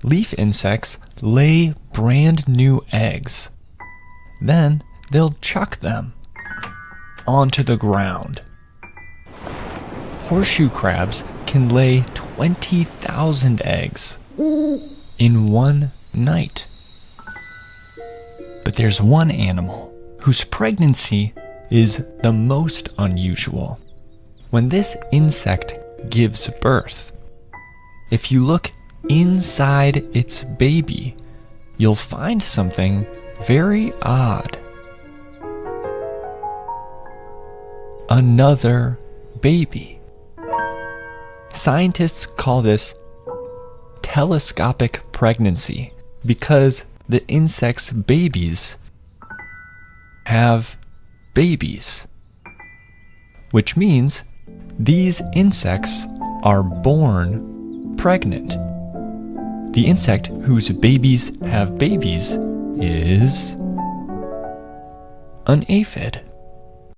leaf insects lay brand new eggs. Then they'll chuck them onto the ground. Horseshoe crabs can lay 20,000 eggs in one night. But there's one animal whose pregnancy is the most unusual. When this insect gives birth, if you look inside its baby, you'll find something very odd. Another baby. Scientists call this telescopic pregnancy because the insect's babies have babies, which means these insects are born pregnant. The insect whose babies have babies is an aphid.